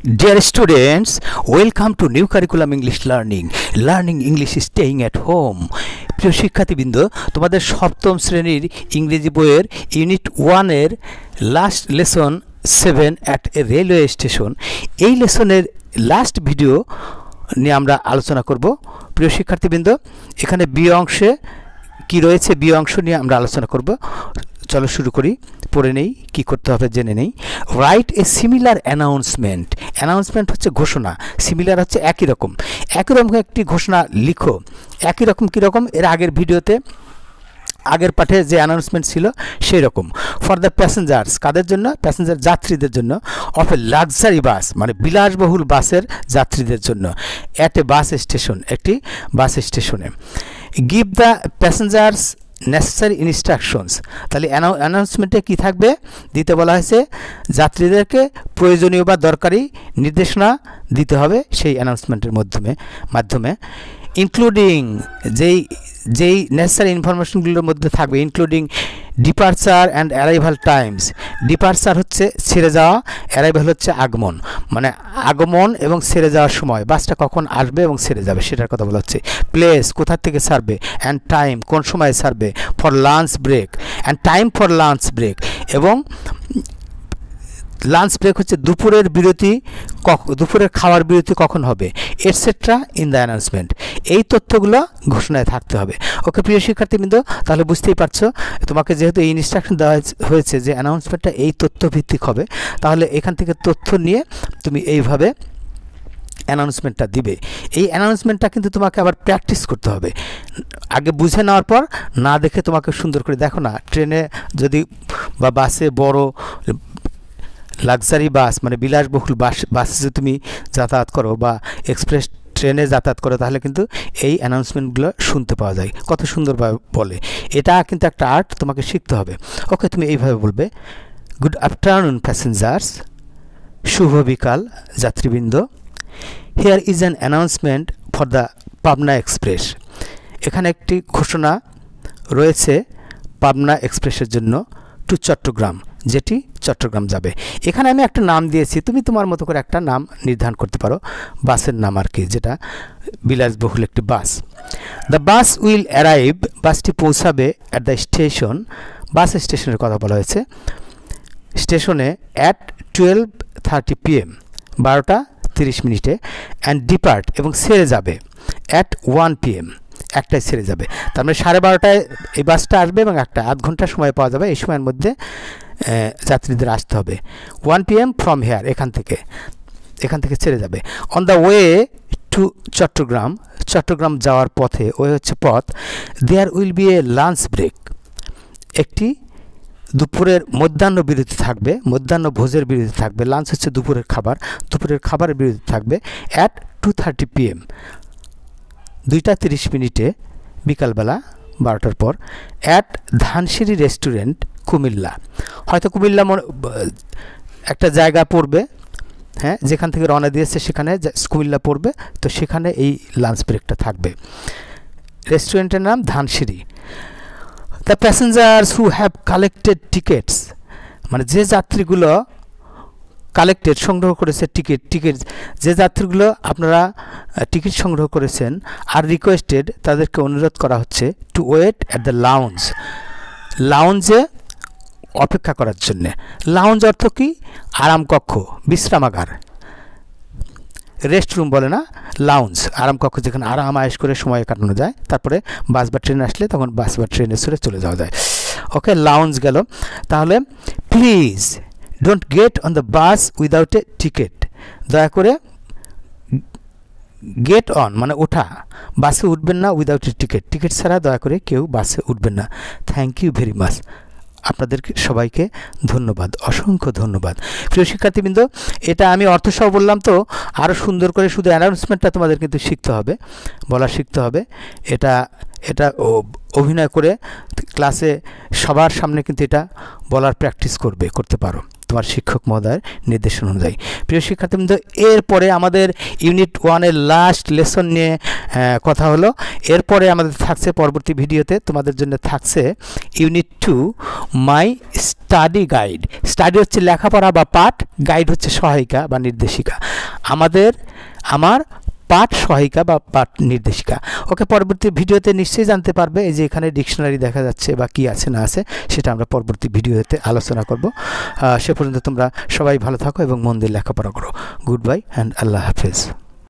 Dear students, welcome to new curriculum English learning. Learning English is staying at home. প্রিয় শিক্ষার্থীবৃন্দ, তোমাদের সপ্তম শ্রেণীর ইংরেজি বইয়ের ইউনিট 1 এর last lesson 7 at a railway station, এই লেসনের লাস্ট ভিডিও নিয়ে আমরা আলোচনা করব। প্রিয় শিক্ষার্থীবৃন্দ, এখানে বি অংশে কি রয়েছে, বি অংশ নিয়ে আমরা আলোচনা করব। চলো শুরু করি, পড়ে নেই কি করতে হবে জেনে নেই। Write a similar announcement. Announcement হচ্ছে ঘোষণা, সিমিলার হচ্ছে একই রকম একটি ঘোষণা লিখো। একই রকম কীরকম, এর আগের ভিডিওতে আগের পাঠে যে অ্যানাউন্সমেন্ট ছিল সেই রকম। ফর দ্য প্যাসেঞ্জার্স, কাদের জন্য? প্যাসেঞ্জার যাত্রীদের জন্য। অফ এ লাক্সারি বাস, মানে বিলাসবহুল বাসের যাত্রীদের জন্য। অ্যাট এ বাস স্টেশন, একটি বাস স্টেশনে। Give the passengers necessary instructions. তাহলে অ্যানাউন্সমেন্টে কী থাকবে? দিতে বলা হয়েছে যাত্রীদেরকে প্রয়োজনীয় বা দরকারি নির্দেশনা দিতে হবে সেই অ্যানাউন্সমেন্টের মাধ্যমে। ইনক্লুডিং যেই নেসেসারি ইনফরমেশনগুলোর মধ্যে থাকবে, including departure and arrival Times. Departure হচ্ছে ছেড়ে যাওয়া, অ্যারাইভাল হচ্ছে আগমন, মানে আগমন এবং ছেড়ে যাওয়ার সময়, বাসটা কখন আসবে এবং ছেড়ে যাবে সেটার কথা বলা হচ্ছে। প্লেস, কোথা থেকে ছাড়বে, অ্যান্ড টাইম, কোন সময় ছাড়বে। For lunch break, and time for lunch break, এবং লাঞ্চ ব্রেক হচ্ছে দুপুরের বিরতি, দুপুরের খাওয়ার বিরতি কখন হবে, এটসেট্রা ইন দ্য অ্যানাউন্সমেন্ট। এই তথ্যগুলো ঘোষণায় থাকতে হবে। ওকে প্রিয় শিক্ষার্থীবৃন্দ, তাহলে বুঝতেই পারছো, তোমাকে যেহেতু এই ইনস্ট্রাকশন দেওয়া হয়েছে যে অ্যানাউন্সমেন্টটা এই তথ্য ভিত্তিক হবে, তাহলে এখান থেকে তথ্য নিয়ে তুমি এইভাবে অ্যানাউন্সমেন্টটা দিবে। এই অ্যানাউন্সমেন্টটা কিন্তু তোমাকে আবার প্র্যাকটিস করতে হবে। আগে বুঝে নেওয়ার পর না দেখে তোমাকে সুন্দর করে দেখো না, ট্রেনে যদি বা বাসে বড় লাক্সারি বাস, মানে বিলাসবহুল বাসে যদি তুমি যাতায়াত করো বা এক্সপ্রেস ট্রেনে যাতায়াত করো, তাহলে কিন্তু এই অ্যানাউন্সমেন্টগুলো শুনতে পাওয়া যায়, কত সুন্দরভাবে বলে। এটা কিন্তু একটা আর্ট, তোমাকে শিখতে হবে। ওকে, তুমি এইভাবে বলবে, গুড আফটারনুন প্যাসেঞ্জার্স, শুভ বিকাল যাত্রীবৃন্দ। Here is an announcement for the Pabna express. এখানে একটি ঘোষণা রয়েছে পাবনা এক্সপ্রেসের জন্য, টু চট্টগ্রাম, যেটি চট্টগ্রাম যাবে। এখানে আমি একটা নাম দিয়েছি, তুমি তোমার মতো করে একটা নাম নির্ধারণ করতে পারো, বাসের নাম আর কি, যেটা বিলাসবহুল একটি বাস। দ্য বাস উইল অ্যারাইভ, বাসটি পৌঁছাবে অ্যাট দ্য স্টেশন, বাস স্টেশনের কথা বলা হয়েছে, স্টেশনে অ্যাট 12:30 PM, 12:30 অ্যান্ড ডিপার্ট, এবং ছেড়ে যাবে অ্যাট 1 PM, একটায় ছেড়ে যাবে। তার মানে 12:30টায় এই বাসটা আসবে এবং একটা আধ ঘন্টা সময় পাওয়া যাবে। এই সময়ের মধ্যে যাত্রীদের আসতে হবে। 1 PM ফ্রম হেয়ার, এখান থেকে ছেড়ে যাবে। On the way to Chittagong, Chittagong যাওয়ার পথে, ওয়ে হচ্ছে পথ। There will be a lunch break, একটি দুপুরের মধ্যাহ্ন বিরতি থাকবে, মধ্যাহ্ন ভোজের বিরতি থাকবে। লাঞ্চ হচ্ছে দুপুরের খাবার, দুপুরের খাবারের বিরতি থাকবে অ্যাট 2:30 PM, 2:30 বিকালবেলা 12টার পর। At Dhansiri restaurant, Comilla. হয়তো কুমিল্লা একটা জায়গা পড়বে, হ্যাঁ, যেখান থেকে রওনা দিয়েছে সেখানে কুমিল্লা পড়বে, তো সেখানে এই লাঞ্চ ব্রেকটা থাকবে। রেস্টুরেন্টের নাম Dhansiri. The passengers who have collected tickets, মানে যে যাত্রীগুলো কালেক্টেড, সংগ্রহ করেছে টিকিট, যে যাত্রীগুলো আপনারা টিকিট সংগ্রহ করেছেন, আর রিকোয়েস্টেড, তাদেরকে অনুরোধ করা হচ্ছে, to wait at the lounge, লাউঞ্জে অপেক্ষা করার জন্যে। লাউঞ্জ অর্থ কি? আরাম কক্ষ, বিশ্রামাগার, রেস্ট রুম বলে না, লাউঞ্জ, আরাম কক্ষ, যেখানে আরাম আয়েশ করে সময় কাটানো যায়। তারপরে বাস বা ট্রেন আসলে তখন বাস বা ট্রেনে চলে যাওয়া যায়। ওকে, লাউঞ্জ গেল। তাহলে please don't get on the bus without a ticket, দয়া করে গেট অন মানে ওঠা, বাসে উঠবেন না উইদাউট এ টিকিট, টিকিট ছাড়া দয়া করে কেউ বাসে উঠবেন না। থ্যাংক ইউ ভেরি মাচ, আপনাদেরকে সবাইকে ধন্যবাদ, অসংখ্য ধন্যবাদ। প্রিয় শিক্ষার্থীবৃন্দ, এটা আমি অর্থসহ বললাম, তো আরও সুন্দর করে শুধু অ্যানাউন্সমেন্টটা তোমাদের কিন্তু শিখতে হবে, বলা শিখতে হবে। এটা অভিনয় করে ক্লাসে সবার সামনে কিন্তু এটা বলার প্র্যাকটিস করতে পারো। তোমার শিক্ষক মহোদয়ের নির্দেশনা অনুযায়ী। প্রিয় শিক্ষার্থীবৃন্দ, এরপরে আমাদের ইউনিট 1-এর লাস্ট লেসন নিয়ে কথা হলো। এরপরে আমাদের থাকছে পরবর্তী ভিডিওতে তোমাদের জন্য থাকছে unit 2 my study guide. Study হচ্ছে লেখাপড়া বা পাঠ, গাইড হচ্ছে সহায়িকা বা নির্দেশিকা। আমার পাঠ সহায়িকা বা পাঠ নির্দেশিকা। ওকে, পরবর্তী ভিডিওতে নিশ্চয়ই জানতে পারবে। এই যে এখানে ডিকশনারি দেখা যাচ্ছে বা কি আছে না আছে সেটা আমরা পরবর্তী ভিডিওতে আলোচনা করব। সে পর্যন্ত তোমরা সবাই ভালো থাকো এবং মন দিয়ে লেখাপড়া করো। গুড বাই অ্যান্ড আল্লাহ হাফেজ।